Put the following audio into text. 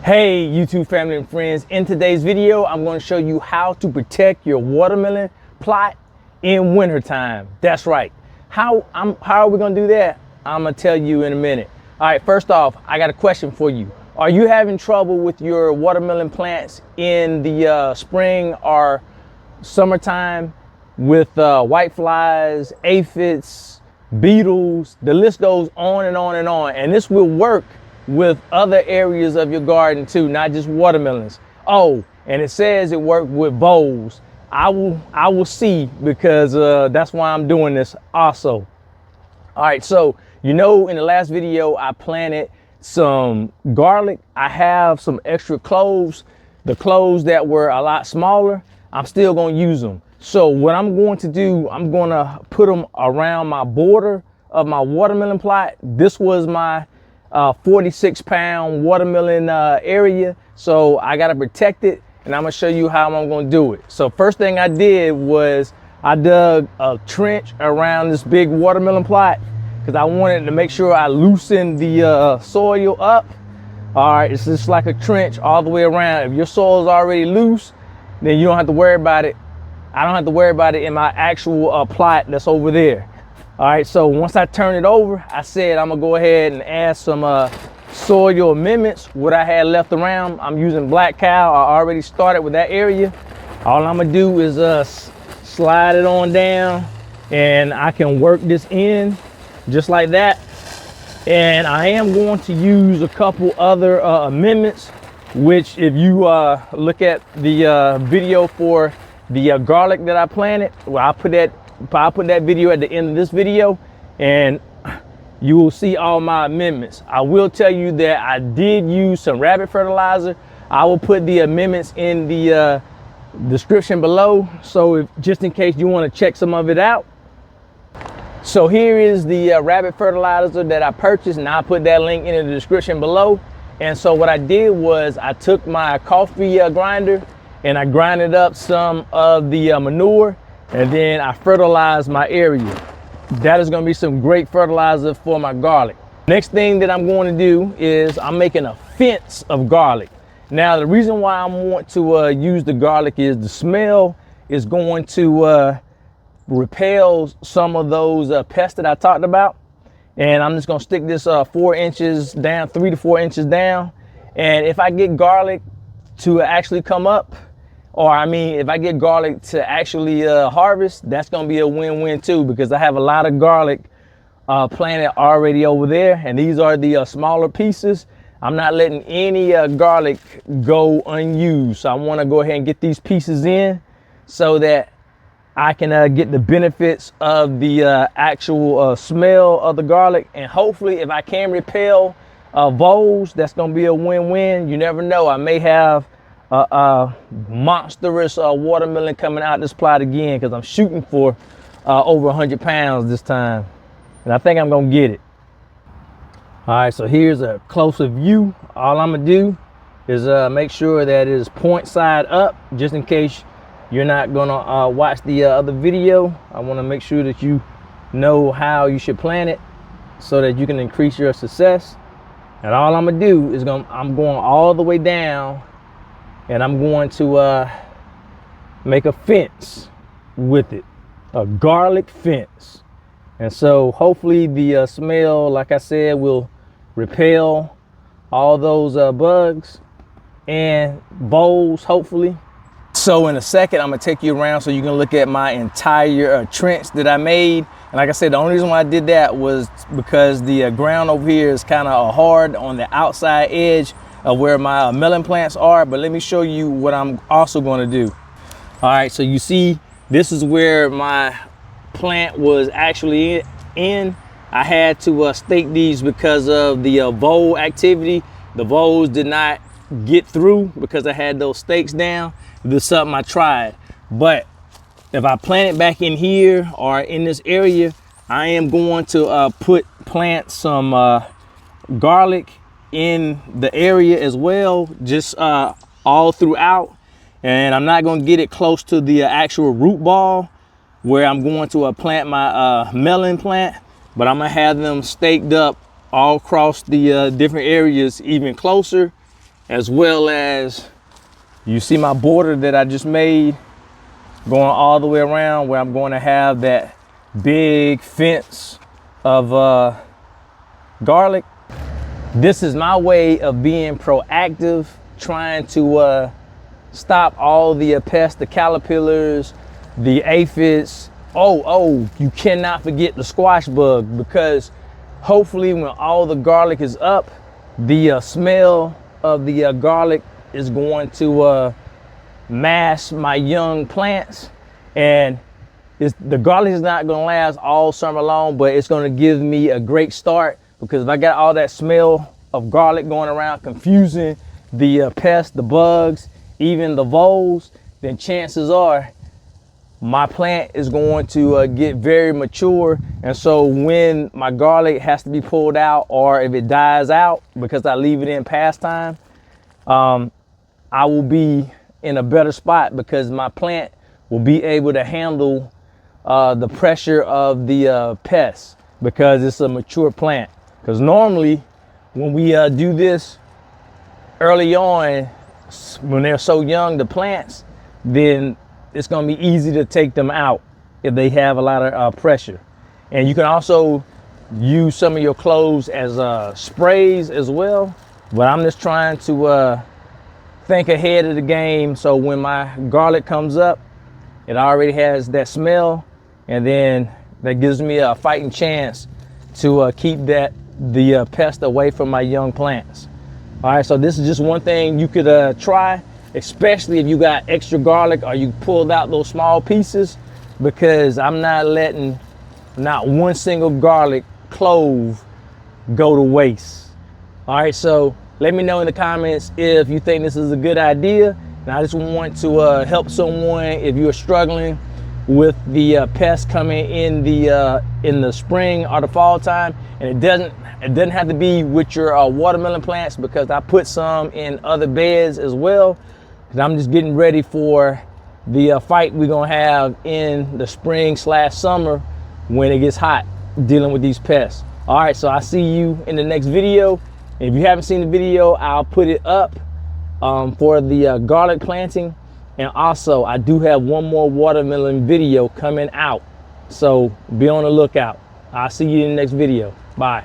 Hey YouTube family and friends, in today's video I'm going to show you how to protect your watermelon plot in wintertime. That's right. How are we going to do that? I'm going to tell you in a minute. All right, first off, I got a question for you. Are you having trouble with your watermelon plants in the spring or summertime with white flies, aphids, beetles? The list goes on and on and on, and this will work with other areas of your garden too, not just watermelons. Oh, and it says it worked with voles. I will see, because that's why I'm doing this also. All right, so in the last video I planted some garlic. I have some extra cloves. The cloves that were a lot smaller, I'm still going to use them. So what I'm going to do, I'm going to put them around my border of my watermelon plot. This was my 46-pound watermelon area, so I got to protect it, and I'm gonna show you how I'm gonna do it. So first thing I did was I dug a trench around this big watermelon plot because I wanted to make sure I loosened the soil up. All right, it's just like a trench all the way around. If your soil is already loose, then you don't have to worry about it. I don't have to worry about it in my actual plot that's over there. All right, so once I turn it over, I said I'm gonna go ahead and add some soil amendments, what I had left around. I'm using black cow. I already started with that area. All I'm gonna do is slide it on down, and I can work this in just like that. And I am going to use a couple other amendments, which if you look at the video for the garlic that I planted, well, I'll put that video at the end of this video, and you will see all my amendments. I will tell you that I did use some rabbit fertilizer. I will put the amendments in the description below, so just in case you want to check some of it out. So here is the rabbit fertilizer that I purchased, and I'll put that link in the description below. And so what I did was I took my coffee grinder and I grinded up some of the manure, and then I fertilized my area. That is going to be some great fertilizer for my garlic. Next thing that I'm going to do is I'm making a fence of garlic. Now, the reason why I want to use the garlic is the smell is going to repel some of those pests that I talked about. And I'm just going to stick this 4 inches down, 3 to 4 inches down. And if I get garlic to actually come up, or I mean, if I get garlic to actually harvest, that's gonna be a win-win too, because I have a lot of garlic planted already over there, and these are the smaller pieces. I'm not letting any garlic go unused, so I want to go ahead and get these pieces in so that I can get the benefits of the actual smell of the garlic. And hopefully, if I can repel voles, that's gonna be a win-win. You never know, I may have monstrous watermelon coming out this plot again, because I'm shooting for over 100 pounds this time, and I think I'm gonna get it. All right, so here's a closer view. All I'm gonna do is make sure that it is point side up, just in case you're not gonna watch the other video. I want to make sure that you know how you should plant it so that you can increase your success. And all I'm gonna do is I'm going all the way down, and I'm going to make a fence with it, a garlic fence. And so hopefully the smell, like I said, will repel all those bugs and voles, hopefully. So in a second, I'm gonna take you around so you can look at my entire trench that I made. And like I said, the only reason why I did that was because the ground over here is kind of hard on the outside edge of where my melon plants are. But let me show you what I'm also going to do. All right, so you see, this is where my plant was actually in. I had to stake these because of the vole activity. The voles did not get through because I had those stakes down. This is something I tried, but if I plant it back in here or in this area, I am going to plant some garlic in the area as well, just all throughout. And I'm not going to get it close to the actual root ball where I'm going to plant my melon plant, but I'm gonna have them staked up all across the different areas even closer. as well as you see my border that I just made going all the way around, where I'm going to have that big fence of garlic. This is my way of being proactive, trying to stop all the pests, the caterpillars, the aphids. Oh, you cannot forget the squash bug, because hopefully when all the garlic is up, the smell of the garlic is going to mask my young plants, and the garlic is not going to last all summer long, but it's going to give me a great start, because if I got all that smell of garlic going around confusing the pests, the bugs, even the voles, then chances are my plant is going to get very mature. And so when my garlic has to be pulled out, or if it dies out because I leave it in past time, I will be in a better spot, because my plant will be able to handle the pressure of the pests, because it's a mature plant. Because normally when we do this early on, when they're so young, the plants, then it's going to be easy to take them out if they have a lot of pressure. And you can also use some of your cloves as sprays as well. But I'm just trying to think ahead of the game, so when my garlic comes up, it already has that smell, and then that gives me a fighting chance to keep the pest away from my young plants. All right, so this is just one thing you could try, especially if you got extra garlic or you pulled out those small pieces, because I'm not letting not one single garlic clove go to waste. All right, so let me know in the comments if you think this is a good idea. And I just want to help someone if you're struggling with the pests coming in the spring or the fall time. And it doesn't have to be with your watermelon plants, because I put some in other beds as well. Because I'm just getting ready for the fight we're gonna have in the spring/summer when it gets hot, dealing with these pests. All right, so I'll see you in the next video. If you haven't seen the video, I'll put it up for the garlic planting. And also, I do have one more watermelon video coming out, so be on the lookout. I'll see you in the next video. Bye.